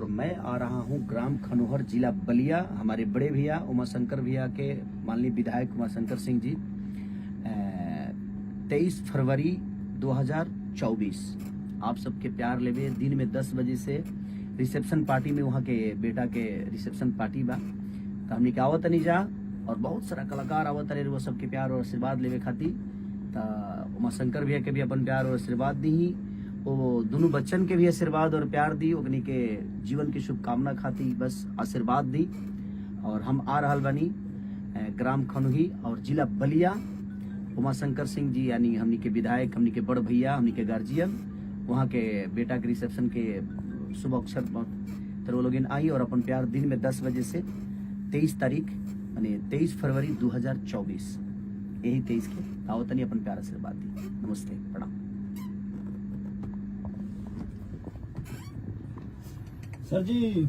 मैं आ रहा हूं ग्राम खनोहर, जिला बलिया। हमारे बड़े भैया उमाशंकर भैया के माननीय विधायक उमाशंकर सिंह जी 23 फरवरी 2024 आप सबके प्यार लेवे दिन में 10 बजे से रिसेप्शन पार्टी में वहाँ के बेटा के रिसेप्शन पार्टी बा। तो हमने के आवत नहीं जा और बहुत सारा कलाकार आवत रहे, वो सबके प्यार और आशीर्वाद लेवे खातिर। तो उमाशंकर भैया के भी अपन प्यार और आशीर्वाद दी, वो दोनों बच्चन के भी आशीर्वाद और प्यार दी, उन्हीं के जीवन की शुभकामना खातिर बस आशीर्वाद दी। और हम आ रहल बनी ग्राम खनोही और जिला बलिया। उमाशंकर सिंह जी यानी हमनी के विधायक, हमनी के बड़ भैया, हमनी के गार्जियन, वहाँ के बेटा के रिसेप्शन के शुभ अवसर पर तो वो लोग आई और अपन प्यार दिन में 10 बजे से 23 तारीख यानी 23 फरवरी 2024 यही 23 के आवतनी अपन प्यार आशीर्वाद दी। नमस्ते, प्रणाम। सर जी